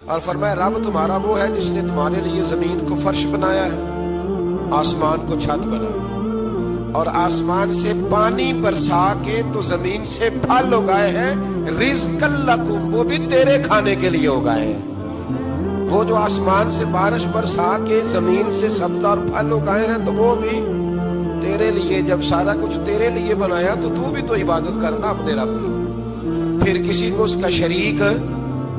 اور فرمایا رب تمہارا وہ ہے جس نے تمہارے لیے زمین کو فرش بنایا ہے، آسمان کو چھت بنایا، اور آسمان سے پانی برسا کے تو زمین سے پھل اگائے ہیں، رزقا لکم، وہ بھی تیرے کھانے کے لیے اگائے ہیں۔ وہ جو آسمان سے بارش برسا کے زمین سے سبزہ اور پھل اگائے ہیں تو وہ بھی تیرے لیے۔ جب سارا کچھ تیرے لیے بنایا تو بھی تو عبادت کرنا اپنے رب کی، پھر کسی کو اس کا شریک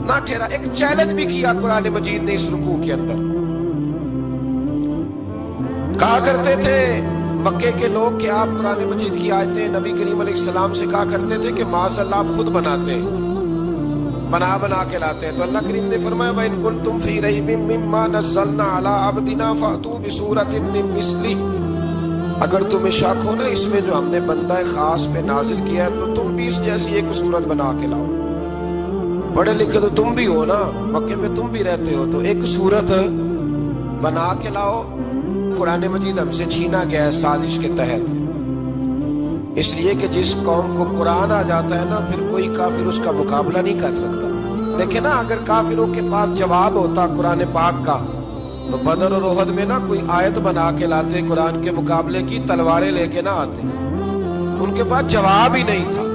نہ ٹھہرا۔ ایک چیلنج بھی کیا قرآن مجید نے اس رکوع کے اندر۔ کہا کرتے تھے مکے کے لوگ کہ آپ قرآن مجید کی آیتیں نبی کریم علیہ السلام سے کہا کرتے تھے کہ معاذ اللہ آپ خود بناتے ہیں، بنا کے لاتے ہیں۔ تو اللہ کریم نے فرمایا وَإِن كُنتُمْ فِي رَيْبٍ مِّمَّا نَزَّلْنَا عَلَىٰ عَبْدِنَا فَأْتُوا بِسُورَةٍ مِّن مِّثْلِهِ، اگر تمہیں شک ہو نا اس میں جو ہم نے بندہ خاص پہ نازل کیا ہے تو تم بھی اس جیسی ایک صورت بنا کے لاؤ۔ پڑھے لکھے تو تم بھی ہو نا، مکے میں تم بھی رہتے ہو، تو ایک صورت بنا کے لاؤ۔ قرآن مجید ہم سے چھینا گیا ہے سازش کے تحت، اس لیے کہ جس قوم کو قرآن آ جاتا ہے نا پھر کوئی کافر اس کا مقابلہ نہیں کر سکتا۔ دیکھیں نا اگر کافروں کے پاس جواب ہوتا قرآن پاک کا تو بدر اور احد میں نا کوئی آیت بنا کے لاتے، قرآن کے مقابلے کی تلواریں لے کے نہ آتے، ان کے پاس جواب ہی نہیں تھا۔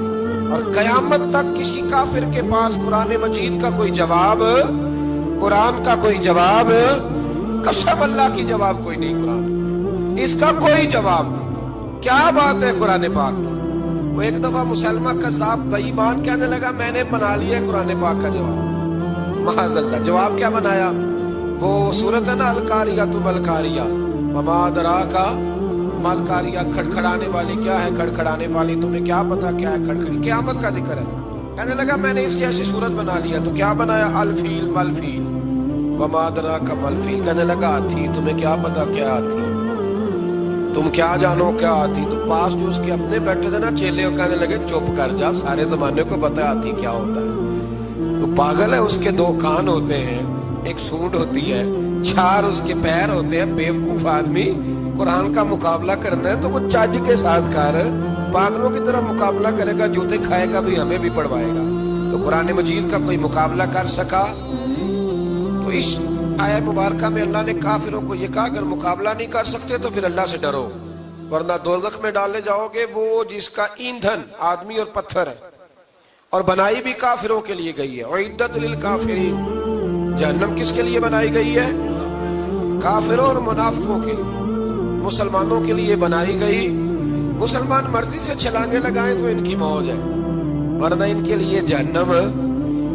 اور قیامت تک کسی کافر کے پاس قرآن مجید کا کوئی جواب، قرآن کا کوئی جواب، قسم اللہ کی جواب کوئی نہیں، قرآن اس کا کوئی جواب نہیں۔ کیا بات ہے قرآن پاک کی۔ وہ ایک دفعہ مسلمہ کذاب بے ایمان کہنے لگا میں نے بنا لیا ہے قرآن پاک کا جواب۔ معاذ اللہ، جواب کیا بنایا؟ وہ سورت ہے نا القاریۃ ما القاریۃ وما ادراک ما القاریۃ، کھڑکھڑانے والی کیا ہے، کھڑکھڑانے والی تمہیں کیا پتا کیا ہے، کھڑکھڑی قیامت کا ذکر ہے۔ کہنے لگا میں نے اس کی ایسی صورت بنا لیا، تو کیا بنایا؟ الفیل ملفیل وما ادراک ما الفیل، کہنے لگا ہاتھی، تمہیں کیا پتا کیا ہاتھی، تم کیا جانو کیا ہاتھی۔ تو پاس جو اس کے اپنے بیٹھے تھے نا چیلے، کہنے لگے چپ کر جا، سارے زمانے کو پتا ہے ہاتھی کیا ہوتا ہے۔ تو پاگل ہے، اس کے دو کان ہوتے ہیں، ایک سونڈ ہوتی ہے، چار اس کے پیر ہوتے ہیں۔ بیوقوف آدمی قرآن کا مقابلہ کرنا ہے تو وہ چج کے ساتھ کر، پاگلوں کی طرح مقابلہ کرے گا، جوتے کھائے گا بھی ہمیں بھی پڑھوائے گا۔ تو قرآن مجید کا کوئی مقابلہ کر سکا؟ تو اس آیہ مبارکہ میں اللہ نے کافروں کو یہ کہا اگر مقابلہ نہیں کر سکتے تو پھر اللہ سے ڈرو، ورنہ دوزخ میں ڈالے جاؤ گے، وہ جس کا ایندھن آدمی اور پتھر ہے، اور بنائی بھی کافروں کے لیے گئی ہے۔ اعدت للکافرین، جہنم کس کے لیے بنائی گئی ہے؟ کافروں اور منافقوں کے لیے۔ مسلمانوں کے لیے بنائی گئی، مسلمان مرضی سے چھلانگے لگائیں تو ان کی موج ہے، ورنہ ان کے لیے جہنم،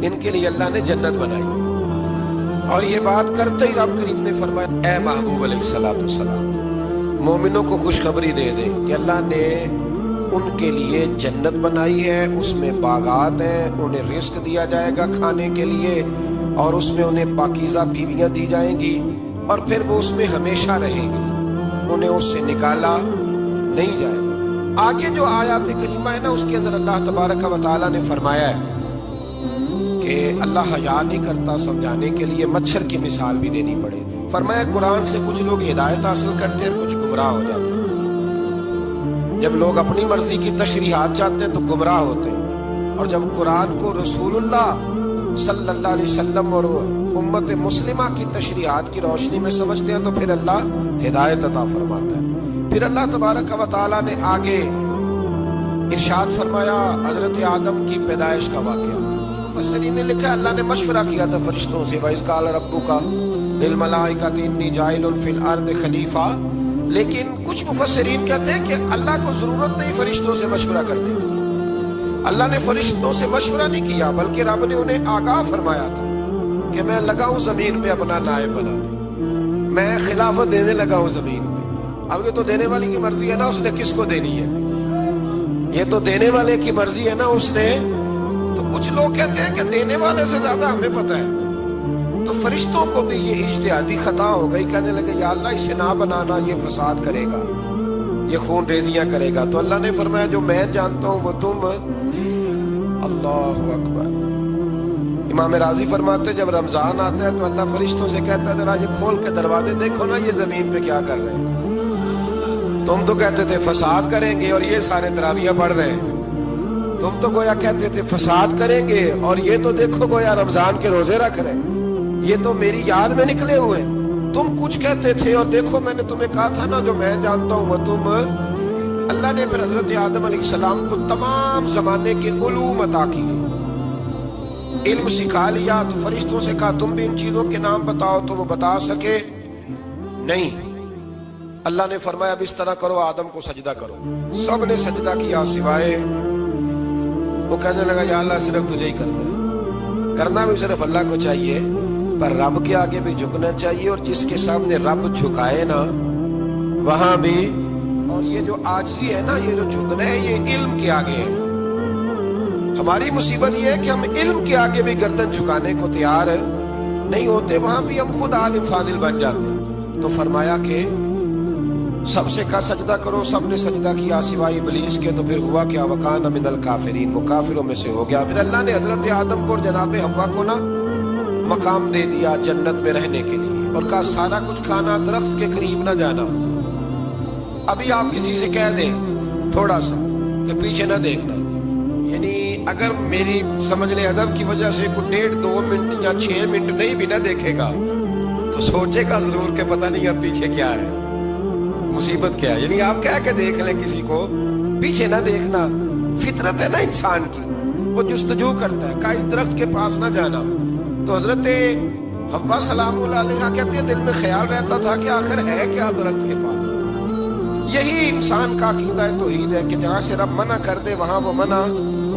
ان کے لیے اللہ نے جنت بنائی ہے۔ اور یہ بات کرتے ہی رب کریم نے فرمایا اے محبوب علیہ السلام، مومنوں کو خوشخبری دے دیں کہ اللہ نے ان کے لیے جنت بنائی ہے، اس میں باغات ہیں، انہیں رزق دیا جائے گا کھانے کے لیے، اور اس میں انہیں پاکیزہ بیویاں دی جائیں گی، اور پھر وہ اس میں ہمیشہ رہیں گی، انہیں اس سے نکالا نہیں جائے گا۔ آگے جو آیات کریمہ ہے نا اس کے اندر اللہ تبارک و تعالیٰ نے فرمایا ہے کہ اللہ حیا نہیں کرتا سمجھانے کے لیے، مچھر کی مثال بھی دینی پڑے۔ فرمایا قرآن سے کچھ لوگ ہدایت حاصل کرتے ہیں، کچھ گمراہ ہو جاتے ہیں۔ جب لوگ اپنی مرضی کی تشریحات چاہتے ہیں تو گمراہ ہوتے ہیں، اور جب قرآن کو رسول اللہ صلی اللہ علیہ وسلم اور امت مسلمہ کی تشریحات کی روشنی میں سمجھتے ہیں تو پھر اللہ ہدایت عطا فرماتا ہے۔ پھر اللہ تبارک و تعالیٰ نے آگے ارشاد فرمایا حضرت آدم کی پیدائش کا واقعہ۔ مفسرین نے لکھا اللہ نے مشورہ کیا تھا فرشتوں سے، وَإِذْ قَالَ رَبُّكَ لِلْمَلَائِكَةِ إِنِّي جَاعِلٌ فِي الْأَرْضِ خَلِيفَةً، لیکن کچھ مفسرین کہتے ہیں کہ اللہ کو ضرورت نہیں فرشتوں سے مشورہ کرنے کی، اللہ نے فرشتوں سے مشورہ نہیں کیا، بلکہ رب نے انہیں آگاہ فرمایا تھا کہ میں لگا ہوں زمین پہ اپنا نائب بنانے، میں خلافت دینے لگا ہوں زمین پہ۔ اب یہ تو دینے والی کی مرضی ہے نا، اس نے کس کو دینی ہے، یہ تو دینے والے کی مرضی ہے نا اس نے۔ تو کچھ لوگ کہتے ہیں کہ دینے والے سے زیادہ ہمیں پتہ ہے، تو فرشتوں کو بھی یہ اجتہادی خطا ہو گئی، کہنے لگے یا اللہ اسے نہ بنانا، یہ فساد کرے گا، یہ خون ریزیاں کرے گا۔ تو اللہ نے فرمایا جو میں جانتا ہوں وہ تم، اللہ اکبر۔ امام راضی فرماتے جب رمضان آتا ہے تو اللہ فرشتوں سے کہتا ہے ذرا یہ کھول کے دروازے دیکھو نا یہ زمین پہ کیا کر رہے ہیں، تم تو کہتے تھے فساد کریں گے اور یہ سارے تراویح پڑھ رہے ہیں، تم تو گویا کہتے تھے فساد کریں گے اور یہ تو دیکھو گویا رمضان کے روزے رکھ رہے ہیں۔ یہ تو میری یاد میں نکلے ہوئے، تم کچھ کہتے تھے اور دیکھو میں نے تمہیں کہا تھا نا جو میں جانتا ہوں وہ تم۔ اللہ نے پھر حضرت آدم علیہ السلام کو تمام زمانے کے علوم عطا کیے، علم سکھا لیا۔ تو فرشتوں سے کہا تم بھی ان چیزوں کے نام بتاؤ، تو وہ بتا سکے نہیں۔ اللہ نے فرمایا اب اس طرح کرو، آدم کو سجدہ کرو۔ سب نے سجدہ کیا سوائے، وہ کہنے لگا یا اللہ صرف تجھے ہی کرنا ہے، کرنا بھی صرف اللہ کو چاہیے، پر رب کے آگے بھی جھکنا چاہیے، اور جس کے سامنے رب جھکائے نا وہاں بھی۔ اور یہ جو عاجزی ہے نا، یہ جو جھکنا ہے، یہ علم کے آگے ہے۔ ہماری مصیبت یہ ہے کہ ہم علم کے آگے بھی گردن جھکانے کو تیار نہیں ہوتے، وہاں بھی ہم خود عالم فاضل بن جاتے ہیں۔ تو فرمایا کہ سب سے کہا سجدہ کرو، سب نے سجدہ کیا سوائے ابلیس کے۔ تو پھر ہوا کیا، وکان من الکافرین، وہ کافروں میں سے ہو گیا۔ پھر اللہ نے حضرت آدم کو اور جناب حوا کو نا مقام دے دیا جنت میں رہنے کے لیے، اور کہا سارا کچھ کھانا، درخت کے قریب نہ جانا۔ ابھی آپ کسی سے کہہ دیں تھوڑا سا کہ پیچھے نہ دیکھنا، یعنی اگر میری سمجھ لیں ادب کی وجہ سے کوئی 1.5-2 منٹ یا 6 منٹ نہیں بھی نہ دیکھے گا تو سوچے گا ضرور کہ پتہ نہیں اب پیچھے کیا ہے، مصیبت کیا ہے۔ یعنی آپ کہہ کے دیکھ لیں کسی کو، پیچھے نہ دیکھنا فطرت ہے نا انسان کی، وہ جستجو کرتا ہے، کہا اس درخت کے پاس نہ جانا۔ تو حضرت حوا سلام اللہ علیہ کہتے ہیں دل میں خیال رہتا تھا کہ آخر ہے کیا درخت کے پاس۔ یہی انسان کا عقیدہ توحید ہے کہ جہاں سے رب منع کر دے وہاں وہ منع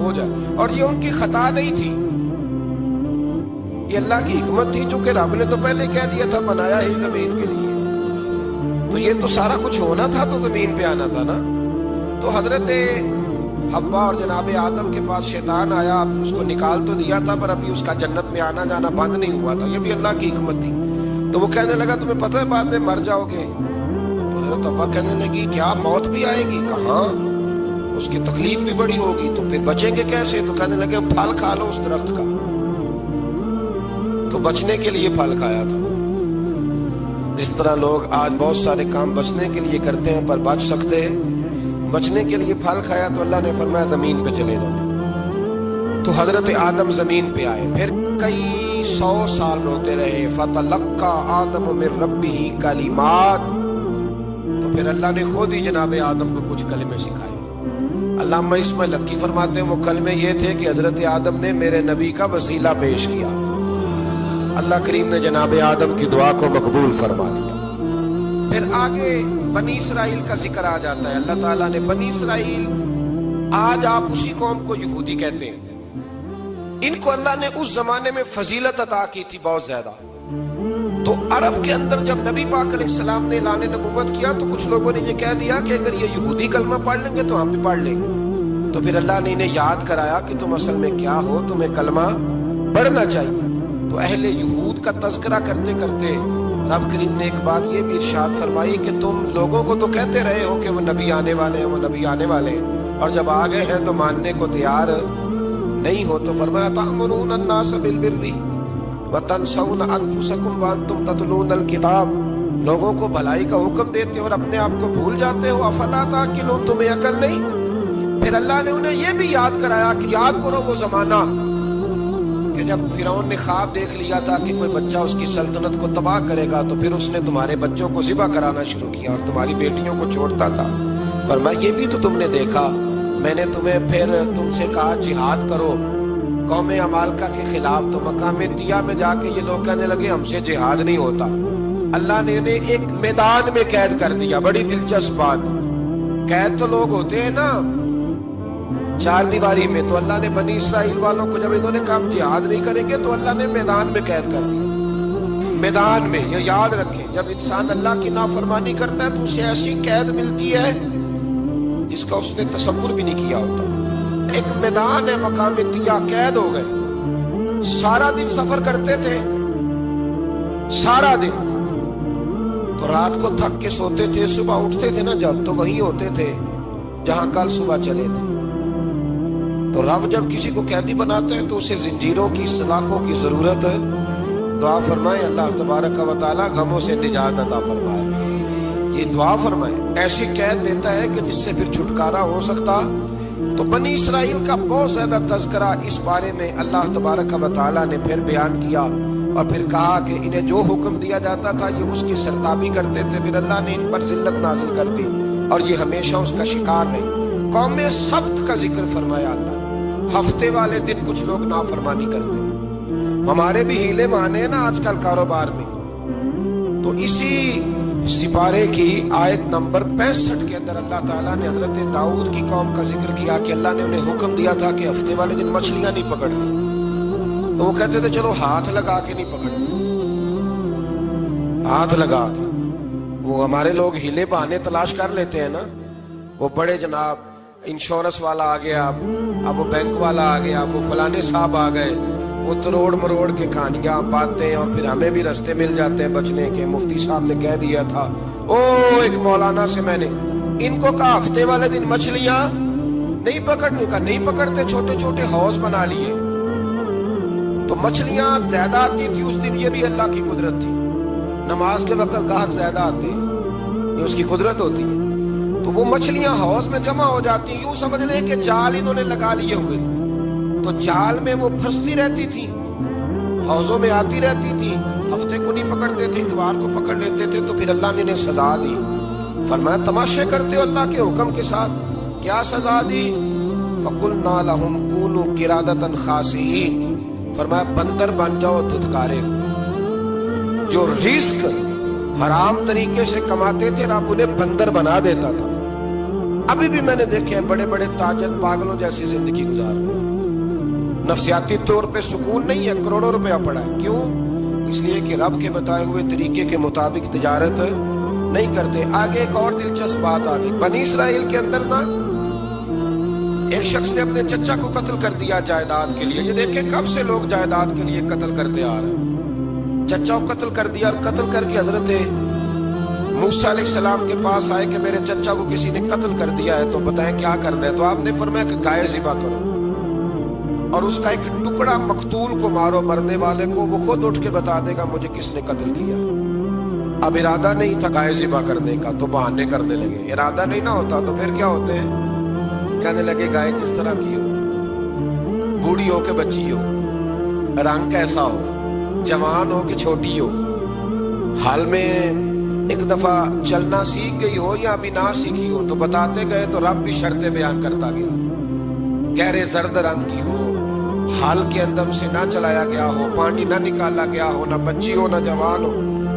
ہو جائے، اور یہ ان کی خطا نہیں تھی، یہ اللہ کی حکمت تھی، چونکہ رب نے تو پہلے کہہ دیا تھا بنایا ہی زمین کے لیے، تو یہ تو سارا کچھ ہونا تھا تو زمین پہ آنا تھا نا۔ تو حضرت حوا اور جناب آدم کے پاس شیطان آیا، اس کو نکال تو دیا تھا پر ابھی اس کا جنت میں آنا جانا بند نہیں ہوا تھا، یہ بھی اللہ کی حکمت تھی۔ تو وہ کہنے لگا تمہیں پتہ ہے بعد میں مر جاؤ گے؟ تو حضرت حوا کہنے لگی کیا موت بھی آئے گی؟ کہاں، اس کی تکلیف بھی بڑی ہوگی، تو پھر بچیں گے کیسے؟ تو کہنے لگے پھل کھا لو اس درخت کا۔ تو بچنے کے لیے پھل کھایا تھا۔ اس طرح لوگ آج بہت سارے کام بچنے کے لیے کرتے ہیں پر بچ سکتے، بچنے کے لیے پھل کھایا تو اللہ نے فرمایا زمین پہ چلے جاؤ۔ تو حضرت آدم زمین پہ آئے، پھر کئی 100 سال روتے رہے۔ فَتَلَقَّى آدَمُ مِن رَبِّهِ کَلِمَاتٍ، تو پھر اللہ نے خود ہی جناب آدم کو کچھ کلمے سکھائے۔ علامہ اسماعیل حقی فرماتے ہیں وہ کلمے یہ تھے کہ حضرت آدم نے میرے نبی کا وسیلہ پیش کیا، اللہ کریم نے جناب آدم کی دعا کو مقبول فرما لیا۔ پھر آگے بنی اسرائیل کا ذکر آ جاتا ہے۔ اللہ تعالیٰ نے بنی اسرائیل، آج آپ اسی قوم کو یہودی کہتے ہیں، ان کو اللہ نے اس زمانے میں فضیلت عطا کی تھی بہت زیادہ۔ تو عرب کے اندر جب نبی پاک علیہ السلام نے اعلان نبوت کیا تو کچھ لوگوں نے یہ کہہ دیا کہ اگر یہ یہودی کلمہ پڑھ لیں گے تو ہم بھی پڑھ لیں گے۔ تو پھر اللہ نے انہیں یاد کرایا کہ تم اصل میں کیا ہو، تمہیں کلمہ پڑھنا چاہیے۔ تو اہل یہود کا تذکرہ کرتے کرتے رب کریم نے ایک بات یہ بھی ارشاد فرمائی کہ تم لوگوں کو تو کہتے رہے ہو کہ وہ نبی آنے والے ہیں، وہ نبی آنے والے ہیں، اور جب آ گئے ہیں تو ماننے کو تیار نہیں ہو۔ تو فرمایا تأمرون الناس بالبر وتنسون انفسکم وانتم تتلون الکتاب، لوگوں کو بھلائی کا حکم دیتے ہو اور اپنے آپ کو بھول جاتے ہو۔ افلا تعقلون، تمہیں عقل نہیں؟ پھر اللہ نے انہیں یہ بھی یاد کرایا کہ یاد کرو وہ زمانہ کہ جب فرعون نے خواب دیکھ لیا تھا کہ کوئی بچہ اس کی سلطنت کو تباہ کرے گا، تو پھر اس نے تمہارے بچوں کو ذبح کرانا شروع کیا اور تمہاری بیٹیوں کو چھوڑتا تھا۔ فرمایا یہ بھی تو تم نے دیکھا، میں نے تمہیں پھر تم سے کہا جہاد کرو قوم عمالقہ کے خلاف، تو مقام طیہ میں جا کے یہ لوگ کہنے لگے ہم سے جہاد نہیں ہوتا۔ اللہ نے انہیں ایک میدان میں قید کر دیا۔ بڑی دلچسپ بات، قید تو لوگ ہوتے ہیں نا چار دیواری میں، تو اللہ نے بنی اسرائیل والوں کو جب انہوں نے کہا جہاد نہیں کریں گے تو اللہ نے میدان میں قید کر دیا۔ میدان میں، یہ یاد رکھیں، جب انسان اللہ کی نافرمانی کرتا ہے تو اسے ایسی قید ملتی ہے جس کا اس نے تصور بھی نہیں کیا ہوتا۔ ایک میدان ہے مقام طیہ، قید ہو گئے، سارا دن سفر کرتے تھے، سارا دن، تو رات کو تھک کے سوتے تھے، صبح اٹھتے تھے نا جب، تو وہیں ہوتے تھے جہاں کل صبح چلے تھے۔ تو رب جب کسی کو قیدی بناتے ہیں تو اسے زنجیروں کی، سلاخوں کی ضرورت ہے۔ دعا فرمائے اللہ تبارک و تعالی غموں سے نجات عطا فرمائے، یہ دعا فرمائے۔ ایسی قید دیتا ہے کہ جس سے پھر چھٹکارا ہو سکتا۔ تو بنی اسرائیل کا بہت زیادہ تذکرہ اس بارے میں اللہ تبارک و تعالی نے پھر بیان کیا اور پھر کہا کہ انہیں جو حکم دیا جاتا تھا یہ اس کی سرتابی کرتے تھے، پھر اللہ نے ان پر ذلت نازل کر دی اور یہ ہمیشہ اس کا شکار رہے۔ قوم سبت کا ذکر فرمایا اللہ، ہفتے والے دن کچھ لوگ نافرمانی کرتے۔ ہمارے بھی ہیلے بہانے ہیں نا آج کل کاروبار میں، تو اسی سپارے کی آیت نمبر 65 کے اندر اللہ تعالیٰ نے حضرت داؤد کی قوم کا ذکر کیا کہ اللہ نے انہیں حکم دیا تھا کہ ہفتے والے دن مچھلیاں نہیں پکڑنی، تو وہ کہتے تھے چلو ہاتھ لگا کے نہیں پکڑنی، ہاتھ لگا کے۔ وہ ہمارے لوگ ہیلے بہانے تلاش کر لیتے ہیں نا، وہ بڑے جناب انشورنس والا آ گیا، اب وہ بینک والا آ گیا، وہ فلانے صاحب آ گئے، وہ تروڑ مروڑ کے کہانیاں باتیں، اور پھر ہمیں بھی رستے مل جاتے ہیں بچنے کے۔ مفتی صاحب نے کہہ دیا تھا، ایک مولانا سے میں نے ان کو کہا ہفتے والے دن مچھلیاں نہیں پکڑنے کا، نہیں پکڑتے، چھوٹے چھوٹے حوض بنا لیے تو مچھلیاں زیادہ آتی تھی اس دن۔ یہ بھی اللہ کی قدرت تھی، نماز کے وقت گاہک زیادہ آتے ہیں، یہ اس کی قدرت ہوتی ہے۔ تو وہ مچھلیاں حوض میں جمع ہو جاتی، یوں سمجھ لیں کہ جال انہوں نے لگا لیے ہوئے تھے، تو جال میں وہ پھنستی رہتی تھی، حوضوں میں آتی رہتی تھی۔ ہفتے کو نہیں پکڑتے تھے، اتوار کو پکڑ لیتے تھے، تو پھر اللہ نے انہیں سزا دی۔ فرمایا تماشے کرتے ہو اللہ کے حکم کے ساتھ، کیا سزا دی؟ فَقُلْنَا لَهُمْ كُونُوا قِرَادَةً خَاسِئِينَ، فرمایا بندر بن جاؤ دھتکارے ہو۔ جو رزق حرام طریقے سے کماتے تھے رب انہیں بندر بنا دیتا تھا۔ ابھی بھی میں نے دیکھے ہیں بڑے بڑے تاجر پاگلوں جیسی زندگی گزار رہے ہیں، نفسیاتی طور پہ سکون نہیں ہے، کروڑوں روپیہ پڑا ہے۔ کیوں؟ اس لیے کہ رب کے بتائے ہوئے طریقے کے مطابق تجارت نہیں کرتے۔ آگے ایک اور دلچسپ بات آ گئی، بنی اسرائیل کے اندر نا ایک شخص نے اپنے چچا کو قتل کر دیا جائیداد کے لیے۔ یہ دیکھیں کب سے لوگ جائیداد کے لیے قتل کرتے آ رہے ہیں۔ چچا کو قتل کر دیا، اور قتل کر کے حضرت موسیٰ علیہ السلام کے پاس آئے کہ میرے چچا کو کسی نے قتل کر دیا ہے، تو بتائیں کیا کرنا ہے؟ تو آپ نے فرمایا کہ گائے ذبح کرو، اور اس کا ایک ٹکڑا مقتول کو مارو، مرنے والے کو، وہ خود اٹھ کے بتا دے گا مجھے کس نے قتل کیا۔ اب ارادہ نہیں تھا گائے ذبح کرنے کا تو بہانے کرنے لگے، ارادہ نہیں نہ ہوتا تو پھر کیا ہوتے ہیں؟ کہنے لگے گائے کس طرح کی ہو، بوڑھی ہو کہ بچی ہو، رنگ کیسا ہو، جوان ہو کہ چھوٹی ہو، حال میں ایک دفعہ چلنا سیکھ گئی ہو یا ابھی نہ سیکھی ہو، تو بتاتے گئے تو رب بھی شرطیں بیان کرتا گیا۔ گہرے زرد رنگ کی ہو، حال کے اندر اسے نہ چلایا گیا ہو، پانی نہ نکالا گیا ہو، نہ بچی ہو نہ جوان ہو،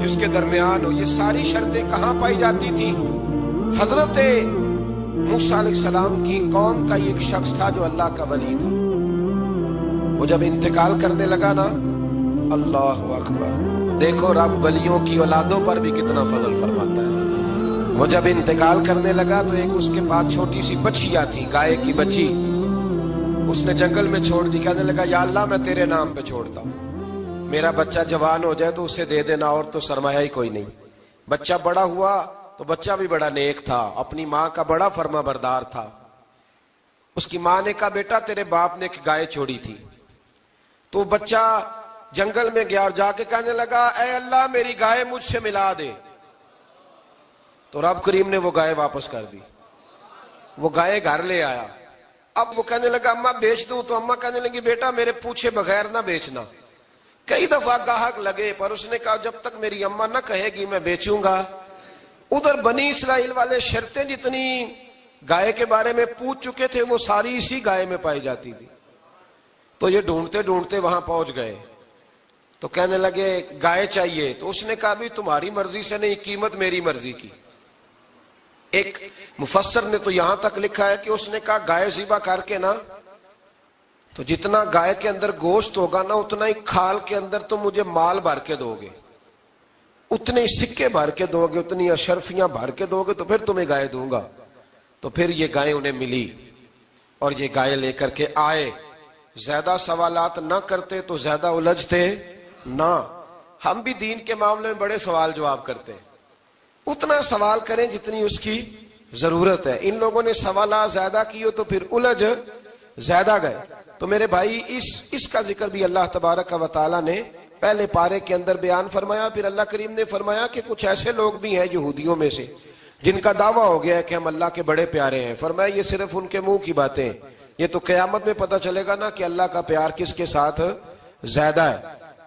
اس کے درمیان ہو۔ یہ ساری شرطیں کہاں پائی جاتی تھی؟ حضرت موسیٰ علیہ السلام کی قوم کا ایک شخص تھا جو اللہ کا ولی تھا، وہ جب انتقال کرنے لگا نا، اللہ اکبر، دیکھو رب ولیوں کی اولادوں پر بھی کتنا فضل فرماتا ہے۔ وہ جب انتقال کرنے لگا تو ایک اس کے پاس چھوٹی سی بچیا تھی، گائے کی بچی، اس نے جنگل میں چھوڑ دی۔ کہنے لگا یا اللہ میں تیرے نام پہ چھوڑتا ہوں، میرا بچہ جوان ہو جائے تو اسے دے دینا، اور تو سرمایہ ہی کوئی نہیں۔ بچہ بڑا ہوا تو بچہ بھی بڑا نیک تھا، اپنی ماں کا بڑا فرما بردار تھا۔ اس کی ماں نے کہا بیٹا تیرے باپ نے ایک گائے چھوڑی تھی، تو بچہ جنگل میں گیا اور جا کے کہنے لگا اے اللہ میری گائے مجھ سے ملا دے، تو رب کریم نے وہ گائے واپس کر دی، وہ گائے گھر لے آیا۔ اب وہ کہنے لگا اماں بیچ دوں، تو اماں کہنے لگی بیٹا میرے پوچھے بغیر نہ بیچنا۔ کئی دفعہ گاہک لگے پر اس نے کہا جب تک میری اماں نہ کہے گی میں بیچوں گا۔ ادھر بنی اسرائیل والے شرطیں جتنی گائے کے بارے میں پوچھ چکے تھے وہ ساری اسی گائے میں پائی جاتی تھی، تو یہ ڈھونڈتے ڈھونڈتے وہاں پہنچ گئے، تو کہنے لگے گائے چاہیے، تو اس نے کہا بھی تمہاری مرضی سے نہیں، قیمت میری مرضی کی۔ ایک مفسر نے تو یہاں تک لکھا ہے کہ اس نے کہا گائے ذبح کر کے نا، تو جتنا گائے کے اندر گوشت ہوگا نا اتنا ہی کھال کے اندر تو مجھے مال بھر کے دو گے، اتنے ہی سکے بھر کے دو گے، اتنی اشرفیاں بھر کے دو گے، تو پھر تمہیں گائے دوں گا۔ تو پھر یہ گائے انہیں ملی اور یہ گائے لے کر کے آئے۔ زیادہ سوالات نہ کرتے تو زیادہ الجھتے نہ۔ ہم بھی دین کے معاملے میں بڑے سوال جواب کرتے ہیں، اتنا سوال کریں جتنی اس کی ضرورت ہے۔ ان لوگوں نے سوالات زیادہ کیے تو پھر الجھ زیادہ گئے۔ تو میرے بھائی اس کا ذکر بھی اللہ تبارک و تعالیٰ نے پہلے پارے کے اندر بیان فرمایا۔ پھر اللہ کریم نے فرمایا کہ کچھ ایسے لوگ بھی ہیں یہودیوں میں سے جن کا دعویٰ ہو گیا ہے کہ ہم اللہ کے بڑے پیارے ہیں۔ فرمایا یہ صرف ان کے منہ کی باتیں ہیں، یہ تو قیامت میں پتہ چلے گا نا کہ اللہ کا پیار کس کے ساتھ زیادہ ہے۔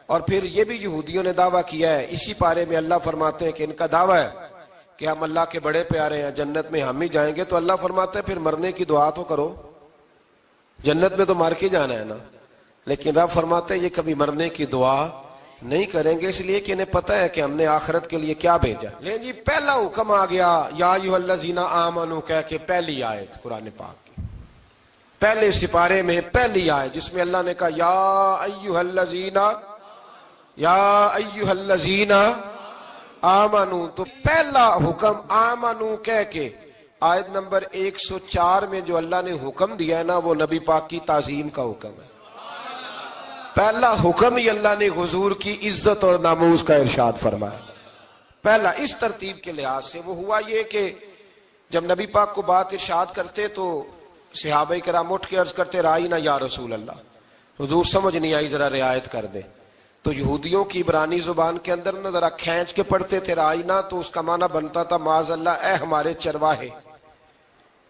اور پھر یہ بھی یہودیوں نے دعویٰ کیا ہے، اسی پارے میں اللہ فرماتے ہیں کہ ان کا دعویٰ ہے کہ ہم اللہ کے بڑے پیارے ہیں، جنت میں ہم ہی جائیں گے. تو اللہ فرماتے ہیں پھر مرنے کی دعا تو کرو، جنت میں تو مر کے جانا ہے نا. لیکن رب فرماتے ہیں یہ کبھی مرنے کی دعا نہیں کریں گے، اس لیے کہ انہیں پتہ ہے کہ ہم نے آخرت کے لیے کیا بھیجا. لیکن جی پہلا حکم آ گیا یا ایھا الذین آمنوا کہہ کے، پہلی آیت قرآن پاک کی پہلے سپارے میں پہلی آیت جس میں اللہ نے کہا یا ایھا الذین آمنوا. تو پہلا حکم آمنوا کہہ کے آیت نمبر 104 میں جو اللہ نے حکم دیا ہے نا، وہ نبی پاک کی تعظیم کا حکم ہے. پہلا حکم ہی اللہ نے حضور کی عزت اور ناموس کا ارشاد فرمایا. پہلا اس ترتیب کے لحاظ سے وہ ہوا یہ کہ جب نبی پاک کو بات ارشاد کرتے تو صحابہ کرام اٹھ کے عرض کرتے رائینا یا رسول اللہ، حضور سمجھ نہیں آئی ذرا رعایت کر دے. تو یہودیوں کی عبرانی زبان کے اندر نہ ذرا کھینچ کے پڑھتے تھے رائینا، تو اس کا معنی بنتا تھا معاذ اللہ اے ہمارے چرواہے.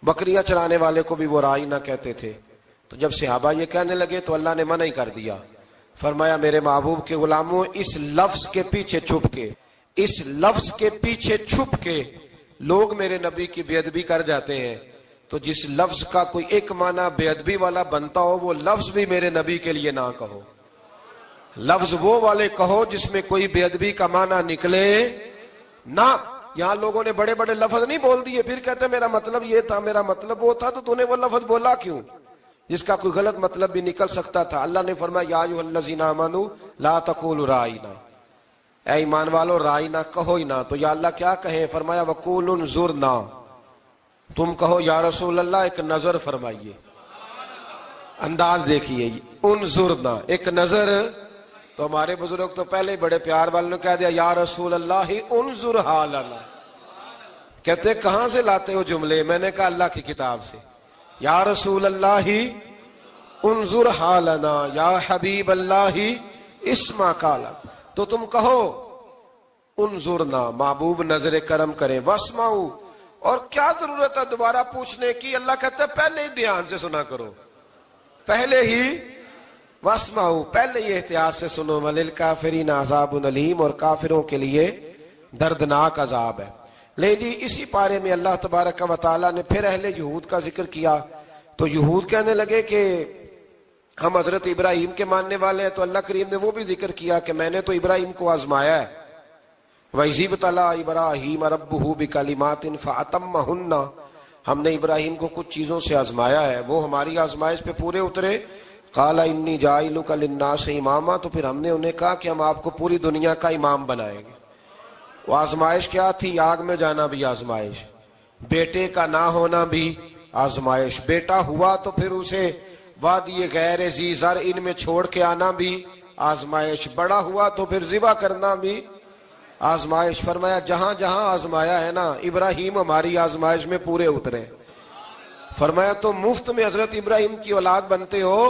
بکریاں چرانے والے کو بھی وہ رائینا کہتے تھے. تو جب صحابہ یہ کہنے لگے تو اللہ نے منع ہی کر دیا. فرمایا میرے محبوب کے غلاموں، اس لفظ کے پیچھے چھپ کے لوگ میرے نبی کی بے ادبی کر جاتے ہیں. تو جس لفظ کا کوئی ایک معنی بے ادبی والا بنتا ہو وہ لفظ بھی میرے نبی کے لیے نہ کہو. لفظ وہ والے کہو جس میں کوئی بے ادبی کا معنی نکلے نہ. یہاں لوگوں نے بڑے بڑے لفظ نہیں بول دیے، پھر کہتے میرا مطلب یہ تھا، میرا مطلب وہ تھا. تو نے وہ لفظ بولا کیوں جس کا کوئی غلط مطلب بھی نکل سکتا تھا؟ اللہ نے فرمایا یا ایھا الذین آمنوا لا تقولوا رائینا، اے ایمان والو رائینا کہو ہی نہ. تو یا اللہ کیا کہیں؟ فرمایا وقولوا انظرنا، تم کہو یا رسول اللہ ایک نظر فرمائیے. انداز دیکھیے، انظرنا ایک نظر. تو ہمارے بزرگ تو پہلے ہی بڑے پیار والوں نے کہہ دیا یا رسول اللہ انظر حالنا. کہتے کہاں سے لاتے ہو جملے؟ میں نے کہا اللہ کی کتاب سے. یا رسول اللہ انظر حالنا یا حبیب اللہ اسمع قالا. تو تم کہو انظرنا، محبوب نظر کرم کریں، واسمعوا. اور کیا ضرورت ہے دوبارہ پوچھنے کی؟ اللہ کہتا ہے پہلے ہی دھیان سے سنا کرو، پہلے ہی واسمعوا، پہلے ہی احتیاط سے سنو. وللکافرین عذاب علیم، اور کافروں کے لیے دردناک عذاب ہے. لیکن جی اسی پارے میں اللہ تبارک و تعالیٰ نے پھر اہل یہود کا ذکر کیا. تو یہود کہنے لگے کہ ہم حضرت ابراہیم کے ماننے والے ہیں. تو اللہ کریم نے وہ بھی ذکر کیا کہ میں نے تو ابراہیم کو آزمایا ہے. وَإِذِ ابْتَلَىٰ إِبْرَاهِيمَ رَبُّهُ بِكَلِمَاتٍ فَأَتَمَّهُنَّ، ہم نے ابراہیم کو کچھ چیزوں سے آزمایا ہے، وہ ہماری آزمائش پہ پورے اترے. قَالَ إِنِّي جَاعِلُكَ لِلنَّاسِ إِمَامًا، تو پھر ہم نے انہیں کہا کہ ہم آپ کو پوری دنیا کا امام بنائیں گے. وہ آزمائش کیا تھی؟ آگ میں جانا بھی آزمائش، بیٹے کا نہ ہونا بھی آزمائش، بیٹا ہوا تو پھر اسے وادی غیر ذی زرع ان میں چھوڑ کے آنا بھی آزمائش، بڑا ہوا تو پھر ذبح کرنا بھی آزمائش. فرمایا جہاں جہاں آزمایا ہے نا، ابراہیم ہماری آزمائش میں پورے اترے. فرمایا تو مفت میں حضرت ابراہیم کی اولاد بنتے ہو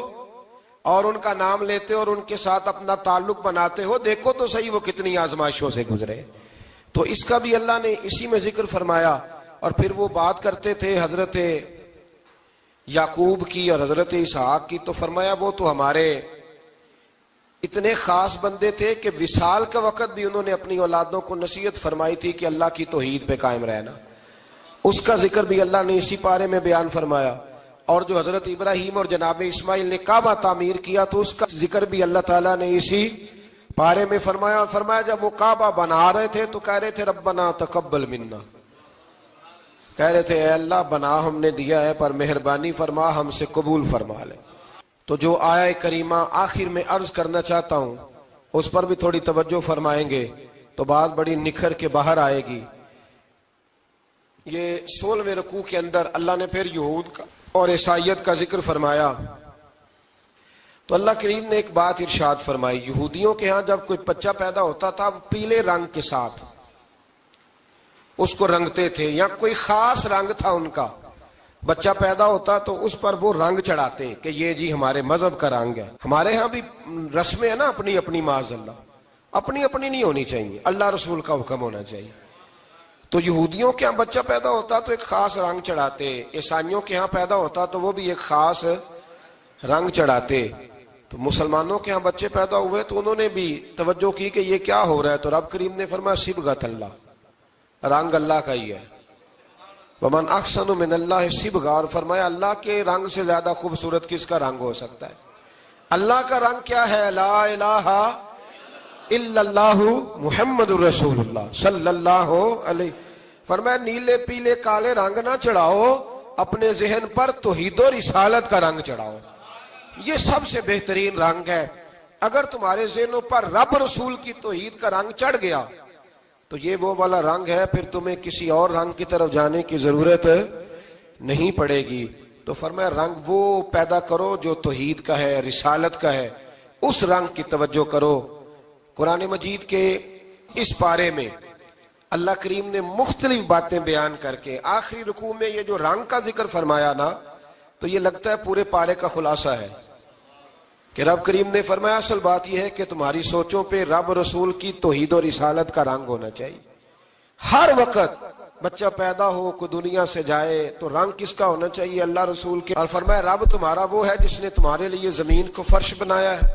اور ان کا نام لیتے ہو اور ان کے ساتھ اپنا تعلق بناتے ہو، دیکھو تو صحیح وہ کتنی آزمائشوں سے گزرے. تو اس کا بھی اللہ نے اسی میں ذکر فرمایا. اور پھر وہ بات کرتے تھے حضرت یعقوب کی اور حضرت اسحاق کی. تو فرمایا وہ تو ہمارے اتنے خاص بندے تھے کہ وصال کا وقت بھی انہوں نے اپنی اولادوں کو نصیحت فرمائی تھی کہ اللہ کی توحید پہ قائم رہنا. اس کا ذکر بھی اللہ نے اسی پارے میں بیان فرمایا. اور جو حضرت ابراہیم اور جناب اسماعیل نے کعبہ تعمیر کیا تو اس کا ذکر بھی اللہ تعالیٰ نے اسی پارے میں فرمایا. فرمایا جب وہ کعبہ بنا رہے تھے تو کہہ رہے تھے ربنا تقبل منا، کہہ رہے تھے اے اللہ بنا ہم نے دیا ہے پر مہربانی فرما ہم سے قبول فرما لے. تو جو آیہ کریمہ آخر میں عرض کرنا چاہتا ہوں اس پر بھی تھوڑی توجہ فرمائیں گے تو بات بڑی نکھر کے باہر آئے گی. یہ 16ویں رکوع کے اندر اللہ نے پھر یہود کا اور عیسائیت کا ذکر فرمایا. تو اللہ کریم نے ایک بات ارشاد فرمائی. یہودیوں کے ہاں جب کوئی بچہ پیدا ہوتا تھا وہ پیلے رنگ کے ساتھ اس کو رنگتے تھے، یا کوئی خاص رنگ تھا ان کا. بچہ پیدا ہوتا تو اس پر وہ رنگ چڑھاتے کہ یہ جی ہمارے مذہب کا رنگ ہے. ہمارے ہاں بھی رسمیں ہیں نا اپنی اپنی، معاذ اللہ اپنی اپنی نہیں ہونی چاہیے، اللہ رسول کا حکم ہونا چاہیے. تو یہودیوں کے ہاں بچہ پیدا ہوتا تو ایک خاص رنگ چڑھاتے، عیسائیوں کے ہاں پیدا ہوتا تو وہ بھی ایک خاص رنگ چڑھاتے. تو مسلمانوں کے ہاں بچے پیدا ہوئے تو انہوں نے بھی توجہ کی کہ یہ کیا ہو رہا ہے، تو رب کریم نے فرمایا صبغۃ اللہ، رنگ اللہ کا ہی ہے. ومن احسن من اللہ صبغہ، اور فرمایا اللہ کے رنگ سے زیادہ خوبصورت کس کا رنگ ہو سکتا ہے. اللہ کا رنگ کیا ہے؟ لا الہ الا اللہ محمد الرسول اللہ صلی اللہ علیہ. فرمایا نیلے پیلے کالے رنگ نہ چڑھاؤ، اپنے ذہن پر توحید و رسالت کا رنگ چڑھاؤ. یہ سب سے بہترین رنگ ہے. اگر تمہارے ذہنوں پر رب رسول کی توحید کا رنگ چڑھ گیا تو یہ وہ والا رنگ ہے، پھر تمہیں کسی اور رنگ کی طرف جانے کی ضرورت نہیں پڑے گی. تو فرمایا رنگ وہ پیدا کرو جو توحید کا ہے، رسالت کا ہے، اس رنگ کی توجہ کرو. قرآن مجید کے اس پارے میں اللہ کریم نے مختلف باتیں بیان کر کے آخری رکوع میں یہ جو رنگ کا ذکر فرمایا نا، تو یہ لگتا ہے پورے پارے کا خلاصہ ہے کہ رب کریم نے فرمایا اصل بات یہ ہے کہ تمہاری سوچوں پہ رب رسول کی توحید و رسالت کا رنگ ہونا چاہیے. ہر وقت بچہ پیدا ہو، کوئی دنیا سے جائے تو رنگ کس کا ہونا چاہیے؟ اللہ رسول کے. اور فرمایا رب تمہارا وہ ہے جس نے تمہارے لیے زمین کو فرش بنایا ہے،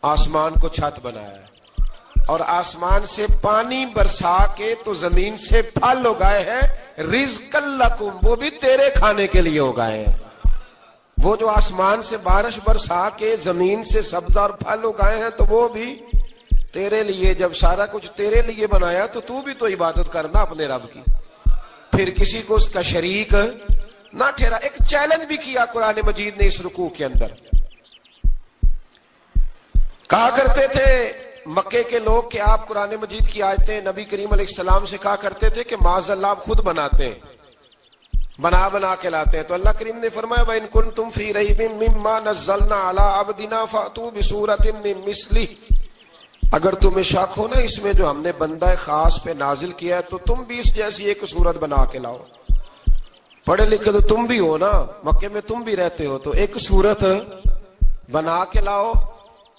آسمان کو چھت بنایا ہے، اور آسمان سے پانی برسا کے تو زمین سے پھل اگائے ہیں، رزق لکم، وہ بھی تیرے کھانے کے لیے اگائے ہیں. وہ جو آسمان سے بارش برسا کے زمین سے سبز اور پھل اگائے ہیں تو وہ بھی تیرے لیے. جب سارا کچھ تیرے لیے بنایا تو بھی تو عبادت کرنا اپنے رب کی، پھر کسی کو اس کا شریک نہ ٹھہرا. ایک چیلنج بھی کیا قرآن مجید نے اس رکوع کے اندر. کہا کرتے تھے مکے کے لوگ کہ آپ قرآن مجید کی آیتیں نبی کریم علیہ السلام سے کہا کرتے تھے کہ معاذ اللہ آپ خود بناتے ہیں، بنا کے لاتے ہیں. تو اللہ کریم نے فرمایا وَإِن كُنتُمْ فِي رَيْبٍ مِّمَّا نَزَّلْنَا عَلَىٰ عَبْدِنَا فَأْتُوا بِسُورَةٍ مِّن مِّثْلِهِ، اگر تمہیں شک ہو نا اس میں جو ہم نے بندہ خاص پہ نازل کیا ہے تو تم بھی اس جیسی ایک صورت بنا کے لاؤ. پڑھے لکھے تو تم بھی ہو نا، مکے میں تم بھی رہتے ہو، تو ایک صورت بنا کے لاؤ.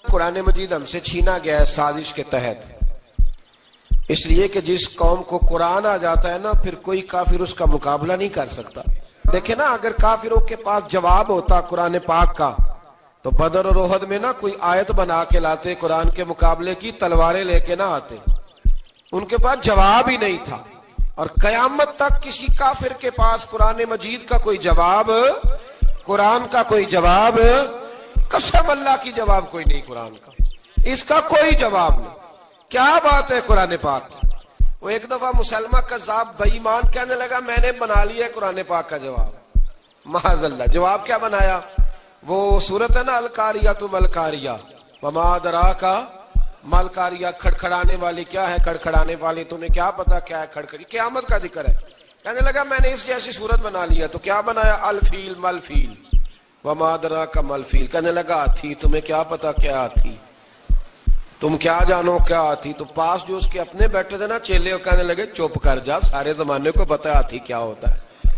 قرآن مجید ہم سے چھینا گیا ہے سازش کے تحت، اس لیے کہ جس قوم کو قرآن آ جاتا ہے نا پھر کوئی کافر اس کا مقابلہ نہیں کر سکتا. دیکھیں نا اگر کافروں کے پاس جواب ہوتا قرآن پاک کا تو بدر اور احد میں نا کوئی آیت بنا کے لاتے قرآن کے مقابلے کی، تلواریں لے کے نہ آتے. ان کے پاس جواب ہی نہیں تھا. اور قیامت تک کسی کافر کے پاس قرآن مجید کا کوئی جواب، قرآن کا کوئی جواب، قسم اللہ کی جواب کوئی نہیں قرآن کا، اس کا کوئی جواب نہیں. کیا بات ہے قرآن پاک کی. وہ ایک دفعہ مسلمہ کذاب بے ایمان کہنے لگا میں نے بنا لیا ہے قرآن پاک کا جواب. معاذ اللہ. جواب کیا بنایا؟ وہ صورت ہے نا القاریۃ ملقاریہ وما ادراک ملقاریہ، کھڑکھڑانے والی. کیا ہے کھڑکھڑانے والی؟ تمہیں کیا پتا کیا ہے کھڑکھڑی؟ قیامت کا ذکر ہے. کہنے لگا میں نے اس جیسی صورت بنا لیا. تو کیا بنایا؟ الفیل ملفیل وما ادراک ملفیل. کہنے لگا ہاتھی. تمہیں کیا پتا کیا ہاتھی؟ تم کیا جانو کیا ہاتھی؟ تو پاس جو اس کے اپنے بیٹھے تھے نا چیلے، وہ کہنے لگے چپ کر جا، سارے زمانے کو پتا ہے ہاتھی کیا ہوتا ہے.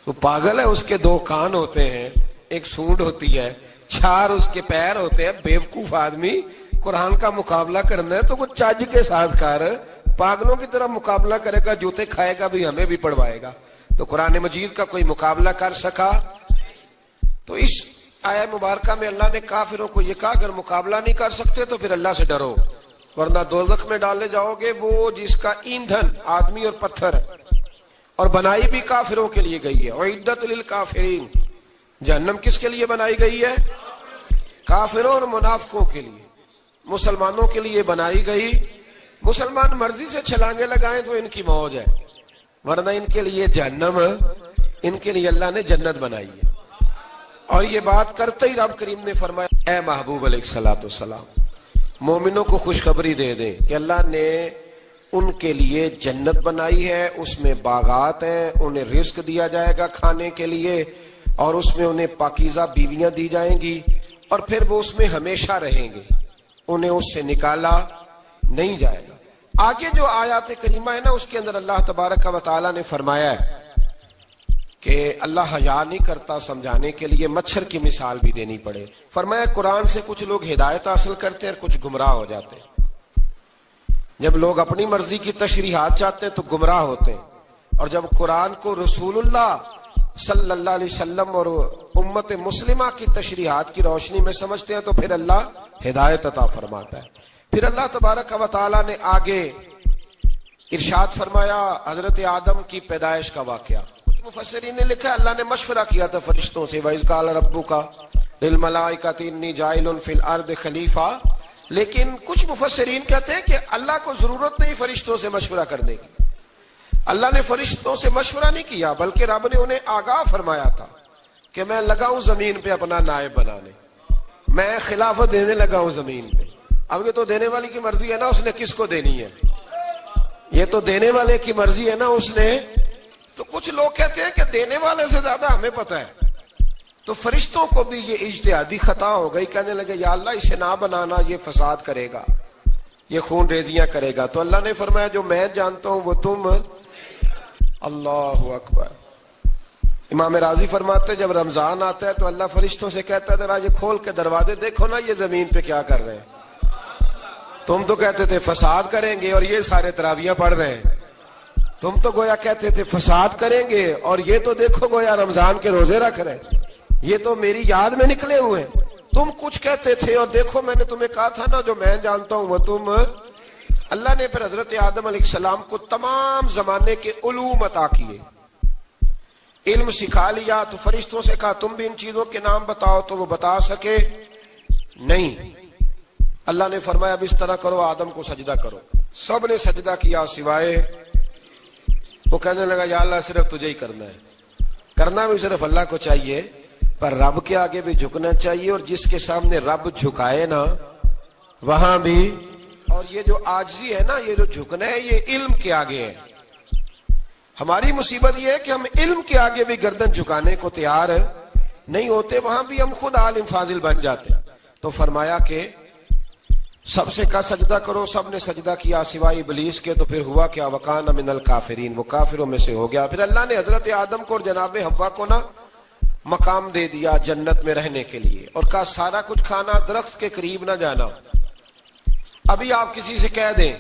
تو پاگل ہے، اس کے دو کان ہوتے ہیں، ایک سونڈ ہوتی ہے، چار اس کے پیر ہوتے ہیں. بیوقوف آدمی قرآن کا مقابلہ کرنا ہے تو کچھ چج کے ساتھ کر. پاگلوں کی طرح مقابلہ کرے گا، جوتے کھائے گا بھی، ہمیں بھی پڑھوائے گا. تو قرآن مجید کا کوئی مقابلہ کر سکا؟ تو اس آیہ مبارکہ میں اللہ نے کافروں کو یہ کہا اگر مقابلہ نہیں کر سکتے تو پھر اللہ سے ڈرو، ورنہ دوزخ میں ڈالے جاؤ گے. وہ جس کا ایندھن آدمی اور پتھر ہے، اور بنائی بھی کافروں کے لیے گئی ہے. اعدت للکافرین، جہنم کس کے لیے بنائی گئی ہے؟ کافروں اور منافقوں کے لیے. مسلمانوں کے لیے بنائی گئی. مسلمان مرضی سے چھلانگے لگائیں تو ان کی موج ہے، ورنہ ان کے لیے جہنم، ان کے لیے اللہ نے جنت بنائی ہے. اور یہ بات کرتے ہی رب کریم نے فرمایا اے محبوب علیہ الصلوۃ والسلام مومنوں کو خوشخبری دے دیں کہ اللہ نے ان کے لیے جنت بنائی ہے، اس میں باغات ہیں، انہیں رزق دیا جائے گا کھانے کے لیے، اور اس میں انہیں پاکیزہ بیویاں دی جائیں گی، اور پھر وہ اس میں ہمیشہ رہیں گے، انہیں اس سے نکالا نہیں جائے گا. آگے جو آیات کریمہ ہے نا اس کے اندر اللہ تبارک و تعالیٰ نے فرمایا ہے کہ اللہ حیا نہیں کرتا سمجھانے کے لیے مچھر کی مثال بھی دینی پڑے. فرمایا قرآن سے کچھ لوگ ہدایت حاصل کرتے ہیں اور کچھ گمراہ ہو جاتے ہیں. جب لوگ اپنی مرضی کی تشریحات چاہتے ہیں تو گمراہ ہوتے ہیں، اور جب قرآن کو رسول اللہ صلی اللہ علیہ وسلم اور امت مسلمہ کی تشریحات کی روشنی میں سمجھتے ہیں تو پھر اللہ ہدایت عطا فرماتا ہے۔ پھر اللہ تبارک و تعالیٰ نے آگے ارشاد فرمایا حضرت آدم کی پیدائش کا واقعہ۔ کچھ مفسرین نے لکھا ہے اللہ نے مشورہ کیا تھا فرشتوں سے، وَإِذْ قَالَ رَبُّكَ لِلْمَلَائِكَةِ إِنِّي جَاعِلٌ فِي الْأَرْضِ خَلِيفَةً، لیکن کچھ مفسرین کہتے ہیں کہ اللہ کو ضرورت نہیں فرشتوں سے مشورہ کرنے کی، اللہ نے فرشتوں سے مشورہ نہیں کیا بلکہ رب نے انہیں آگاہ فرمایا تھا کہ میں لگا ہوں زمین پہ اپنا نائب بنانے، میں خلافت دینے لگا ہوں زمین پہ۔ اب یہ تو دینے والی کی مرضی ہے نا اس نے کس کو دینی ہے، یہ تو دینے والے کی مرضی ہے نا اس نے۔ تو کچھ لوگ کہتے ہیں کہ دینے والے سے زیادہ ہمیں پتہ ہے، تو فرشتوں کو بھی یہ اجتہادی خطا ہو گئی، کہنے لگے یا اللہ اسے نہ بنانا، یہ فساد کرے گا، یہ خون ریزیاں کرے گا۔ تو اللہ نے فرمایا جو میں جانتا ہوں وہ تم، اللہ اکبر۔ امام راضی فرماتے جب رمضان آتا ہے تو اللہ فرشتوں سے کہتا ہے ذرا یہ کھول کے دروازے دیکھو نا یہ زمین پہ کیا کر رہے ہیں، تم تو کہتے تھے فساد کریں گے اور یہ سارے تراویحاں پڑھ رہے ہیں، تم تو گویا کہتے تھے فساد کریں گے اور یہ تو دیکھو گویا رمضان کے روزے رکھ رہے ہیں، یہ تو میری یاد میں نکلے ہوئے ہیں، تم کچھ کہتے تھے اور دیکھو میں نے تمہیں کہا تھا نا جو میں جانتا ہوں وہ تم۔ اللہ نے پھر حضرت آدم علیہ السلام کو تمام زمانے کے علوم عطا کیے، علم سکھا لیا۔ تو فرشتوں سے کہا تم بھی ان چیزوں کے نام بتاؤ، تو وہ بتا سکے نہیں۔ اللہ نے فرمایا اب اس طرح کرو آدم کو سجدہ کرو، سب نے سجدہ کیا سوائے، وہ کہنے لگا یا اللہ صرف تجھے ہی کرنا ہے، کرنا بھی صرف اللہ کو چاہیے پر رب کے آگے بھی جھکنا چاہیے، اور جس کے سامنے رب جھکائے نا وہاں بھی۔ اور یہ جو عاجزی ہے نا، یہ جو جھکنا ہے یہ علم کے آگے ہے۔ ہماری مصیبت یہ ہے کہ ہم علم کے آگے بھی گردن جھکانے کو تیار نہیں ہوتے، وہاں بھی ہم خود عالم فاضل بن جاتے ہیں۔ تو فرمایا کہ سب سے کہا سجدہ کرو، سب نے سجدہ کیا سوائے ابلیس کے۔ تو پھر ہوا کیا وَكَانَ مِنَ الْكَافِرِينَ، وہ کافروں میں سے ہو گیا۔ پھر اللہ نے حضرت آدم کو اور جناب حوا کو نا مقام دے دیا جنت میں رہنے کے لیے، اور کہا سارا کچھ کھانا، درخت کے قریب نہ جانا۔ ابھی آپ کسی سے کہہ دیں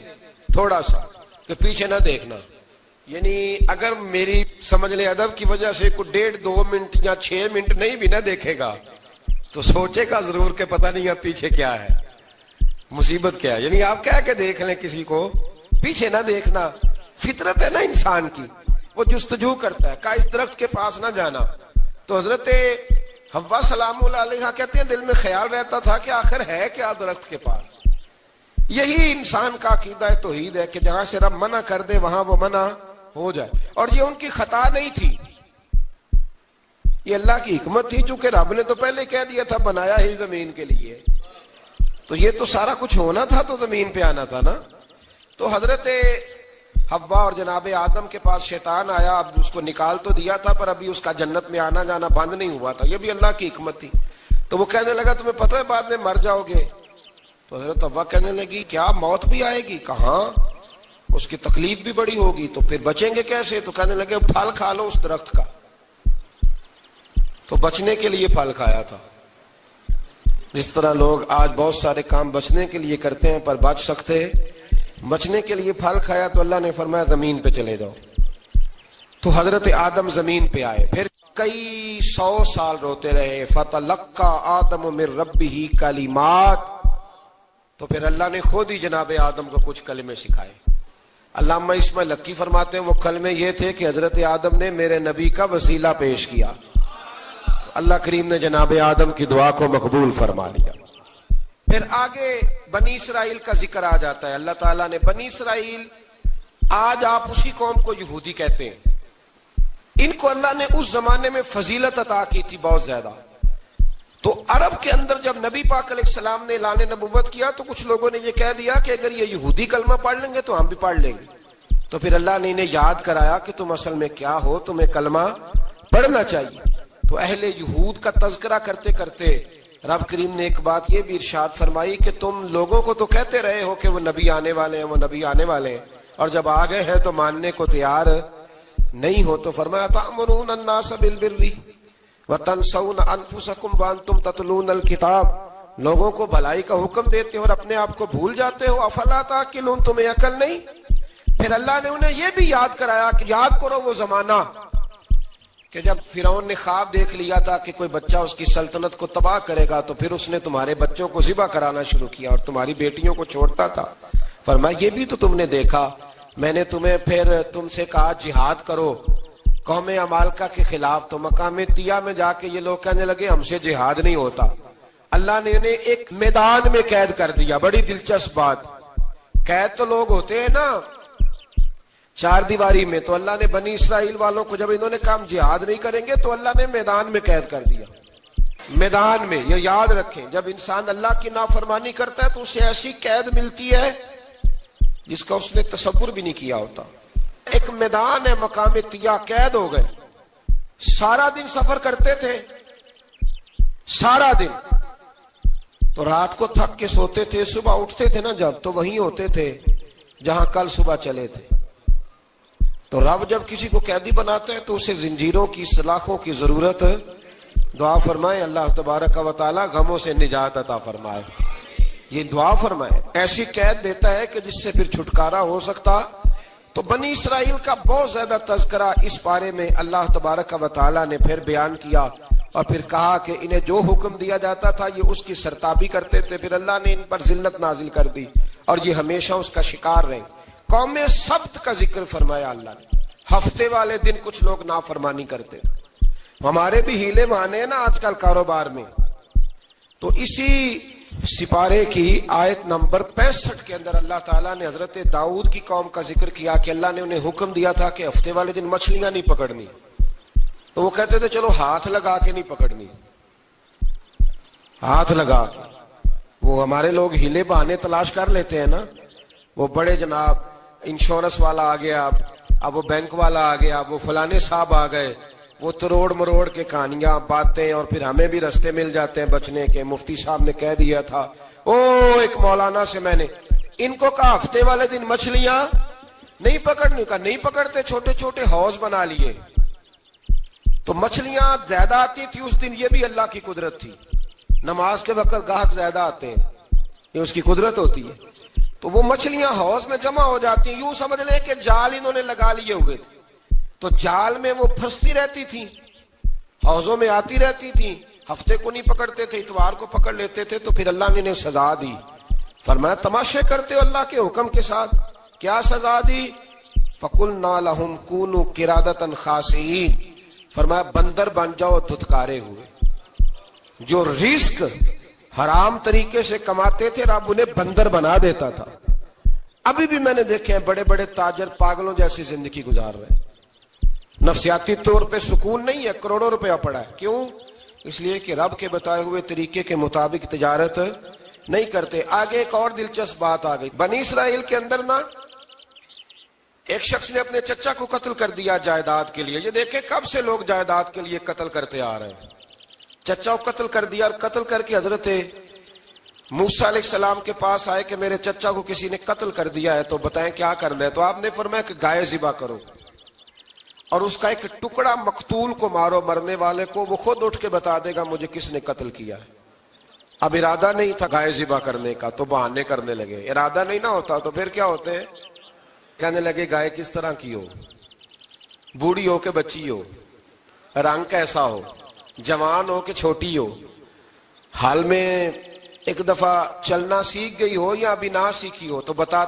تھوڑا سا کہ پیچھے نہ دیکھنا، یعنی اگر میری سمجھ لیں ادب کی وجہ سے کوئی 1.5-2 منٹ یا 6 منٹ نہیں بھی نہ دیکھے گا تو سوچے گا ضرور کہ پتہ نہیں اب پیچھے کیا ہے، مصیبت کیا ہے۔ یعنی آپ کہہ کے دیکھ لیں کسی کو، پیچھے نہ دیکھنا، فطرت ہے نا انسان کی، وہ جستجو کرتا ہے، کہا اس درخت کے پاس نہ جانا۔ تو حضرت حوا سلام اللہ علیہ کہتے ہیں دل میں خیال رہتا تھا کہ آخر ہے کیا درخت کے پاس۔ یہی انسان کا عقیدہ توحید ہے کہ جہاں سے رب منع کر دے وہاں وہ منع ہو جائے، اور یہ ان کی خطا نہیں تھی، یہ اللہ کی حکمت تھی، چونکہ رب نے تو پہلے کہہ دیا تھا بنایا ہی زمین کے لیے، تو یہ تو سارا کچھ ہونا تھا تو زمین پہ آنا تھا نا۔ تو حضرت حوا اور جناب آدم کے پاس شیطان آیا، اب اس کو نکال تو دیا تھا پر ابھی اس کا جنت میں آنا جانا بند نہیں ہوا تھا، یہ بھی اللہ کی حکمت تھی۔ تو وہ کہنے لگا تمہیں پتہ ہے بعد میں مر جاؤ گے؟ تو حضرت حوا کہنے لگی کیا موت بھی آئے گی؟ کہاں، اس کی تکلیف بھی بڑی ہوگی، تو پھر بچیں گے کیسے؟ تو کہنے لگے پھل کھا لو اس درخت کا۔ تو بچنے کے لیے پھل کھایا تھا۔ جس طرح لوگ آج بہت سارے کام بچنے کے لیے کرتے ہیں پر بچ سکتے، بچنے کے لیے پھل کھایا تو اللہ نے فرمایا زمین پہ چلے جاؤ۔ تو حضرت آدم زمین پہ آئے، پھر کئی 100 سال روتے رہے۔ فَتَلَقَّى آدَمُ مِن رَبِّهِ کلمات، تو پھر اللہ نے خود ہی جناب آدم کو کچھ کلمے سکھائے۔ علامہ اسماعیل لکی فرماتے ہیں وہ کلمے یہ تھے کہ حضرت آدم نے میرے نبی کا وسیلہ پیش کیا، تو اللہ کریم نے جناب آدم کی دعا کو مقبول فرما لیا۔ پھر آگے بنی اسرائیل کا ذکر آ جاتا ہے۔ اللہ تعالیٰ نے بنی اسرائیل، آج آپ اسی قوم کو یہودی کہتے ہیں، ان کو اللہ نے اس زمانے میں فضیلت عطا کی تھی بہت زیادہ۔ تو عرب کے اندر جب نبی پاک علیہ السلام نے اعلان نبوت کیا تو کچھ لوگوں نے یہ کہہ دیا کہ اگر یہ یہودی کلمہ پڑھ لیں گے تو ہم بھی پڑھ لیں گے۔ تو پھر اللہ نے انہیں یاد کرایا کہ تم اصل میں کیا ہو، تمہیں کلمہ پڑھنا چاہیے۔ تو اہل یہود کا تذکرہ کرتے کرتے رب کریم نے ایک بات یہ بھی ارشاد فرمائی کہ تم لوگوں کو تو کہتے رہے ہو کہ وہ نبی آنے والے ہیں، وہ نبی آنے والے ہیں، اور جب آ گئے ہیں تو ماننے کو تیار نہیں ہو۔ تو فرمایا تأمرون الناس بالبر وتنسون انفسکم وانتم تتلون الکتاب، لوگوں کو بھلائی کا حکم دیتے ہو اور اپنے آپ کو بھول جاتے ہو، افلا تعقلون، تمہیں عقل نہیں؟ پھر اللہ نے انہیں یہ بھی یاد کرایا کہ یاد کرو وہ زمانہ کہ جب فرعون نے خواب دیکھ لیا تھا کہ کوئی بچہ اس کی سلطنت کو تباہ کرے گا تو پھر اس نے تمہارے بچوں کو ذبح کرانا شروع کیا اور تمہاری بیٹیوں کو چھوڑتا تھا. فرمایا یہ بھی تو تم نے دیکھا, میں نے تمہیں پھر تم سے کہا جہاد کرو قوم عمالقہ کے خلاف, تو مقام طیہ میں جا کے یہ لوگ کہنے لگے ہم سے جہاد نہیں ہوتا. اللہ نے انہیں ایک میدان میں قید کر دیا. بڑی دلچسپ بات, قید تو لوگ ہوتے ہیں نا چار دیواری میں, تو اللہ نے بنی اسرائیل والوں کو جب انہوں نے کہا جہاد نہیں کریں گے تو اللہ نے میدان میں قید کر دیا. میدان میں, یہ یاد رکھیں, جب انسان اللہ کی نافرمانی کرتا ہے تو اسے ایسی قید ملتی ہے جس کا اس نے تصور بھی نہیں کیا ہوتا. ایک میدان ہے مقام طیہ, قید ہو گئے, سارا دن سفر کرتے تھے, سارا دن, تو رات کو تھک کے سوتے تھے, صبح اٹھتے تھے نا جب تو وہیں ہوتے تھے جہاں کل صبح چلے تھے. تو رب جب کسی کو قیدی بناتا ہے تو اسے زنجیروں کی سلاخوں کی ضرورت, دعا فرمائے اللہ تبارک و تعالی غموں سے نجات عطا فرمائے. یہ دعا فرمائے, ایسی قید دیتا ہے کہ جس سے پھر چھٹکارا ہو سکتا. تو بنی اسرائیل کا بہت زیادہ تذکرہ اس بارے میں اللہ تبارک و تعالی نے پھر بیان کیا اور پھر کہا کہ انہیں جو حکم دیا جاتا تھا یہ اس کی سرتابی کرتے تھے, پھر اللہ نے ان پر ذلت نازل کر دی اور یہ ہمیشہ اس کا شکار رہے. قوم سبت کا ذکر فرمایا اللہ نے, ہفتے والے دن کچھ لوگ نافرمانی کرتے. ہمارے بھی ہیلے بہانے ہیں نا آج کل کاروبار میں, تو اسی سپارے کی آیت نمبر 65 کے اندر اللہ تعالیٰ نے حضرت داؤد کی قوم کا ذکر کیا کہ اللہ نے انہیں حکم دیا تھا کہ ہفتے والے دن مچھلیاں نہیں پکڑنی, تو وہ کہتے تھے چلو ہاتھ لگا کے نہیں پکڑنی, ہاتھ لگا کے. وہ ہمارے لوگ ہیلے بہانے تلاش کر لیتے ہیں نا, وہ بڑے جناب انشورنس والا آ گیا, اب وہ بینک والا آ گیا, وہ فلانے صاحب آ گئے, وہ تروڑ مروڑ کے کہانیاں باتیں, اور پھر ہمیں بھی رستے مل جاتے ہیں بچنے کے. مفتی صاحب نے کہہ دیا تھا, ایک مولانا سے میں نے ان کو کہا ہفتے والے دن مچھلیاں نہیں پکڑنی, کا نہیں پکڑتے, چھوٹے چھوٹے حوض بنا لیے. تو مچھلیاں زیادہ آتی تھی اس دن, یہ بھی اللہ کی قدرت تھی. نماز کے وقت گاہک زیادہ آتے ہیں, یہ اس کی قدرت ہوتی ہے. تو وہ مچھلیاں حوض میں جمع ہو جاتی ہیں, یوں سمجھ لیں کہ جال انہوں نے لگا لیے ہوئے تھے, تو جال میں وہ پھنستی رہتی تھی, حوضوں میں آتی رہتی تھی. ہفتے کو نہیں پکڑتے تھے, اتوار کو پکڑ لیتے تھے, تو پھر اللہ نے انہیں سزا دی. فرمایا تماشے کرتے ہو اللہ کے حکم کے ساتھ, کیا سزا دی؟ فَقُلْنَا لَهُمْ كُونُوا قِرَادَةً خَاسِئِينَ, فرمایا بندر بن جاؤ دھتکارے ہوئے. جو رزق حرام طریقے سے کماتے تھے رب انہیں بندر بنا دیتا تھا. ابھی بھی میں نے دیکھے ہیں بڑے بڑے تاجر پاگلوں جیسی زندگی گزار رہے ہیں, نفسیاتی طور پہ سکون نہیں ہے, کروڑوں روپیہ پڑا ہے. کیوں؟ اس لیے کہ رب کے بتائے ہوئے طریقے کے مطابق تجارت نہیں کرتے. آگے ایک اور دلچسپ بات آ گئی. بنی اسرائیل کے اندر نا ایک شخص نے اپنے چچا کو قتل کر دیا جائیداد کے لیے. یہ دیکھیں کب سے لوگ جائیداد کے لیے قتل کرتے آ رہے ہیں. چچا کو قتل کر دیا, اور قتل کر کے حضرت موسیٰ علیہ السلام کے پاس آئے کہ میرے چچا کو کسی نے قتل کر دیا ہے, تو بتائیں کیا کرنا ہے. تو آپ نے فرمایا کہ گائے ذبح کرو اور اس کا ایک ٹکڑا مقتول کو مارو, مرنے والے کو, وہ خود اٹھ کے بتا دے گا مجھے کس نے قتل کیا ہے. اب ارادہ نہیں تھا گائے ذبح کرنے کا تو بہانے کرنے لگے. ارادہ نہیں نہ ہوتا تو پھر کیا ہوتے ہیں, کہنے لگے گائے کس طرح کی ہو, بوڑھی ہو کہ بچی ہو, رنگ کیسا ہو, جوان ہو کہ چھوٹی ہو, حال میں ایک دفعہ چلنا سیکھ گئی ہو یا ابھی نہ سیکھی ہو, تو بتا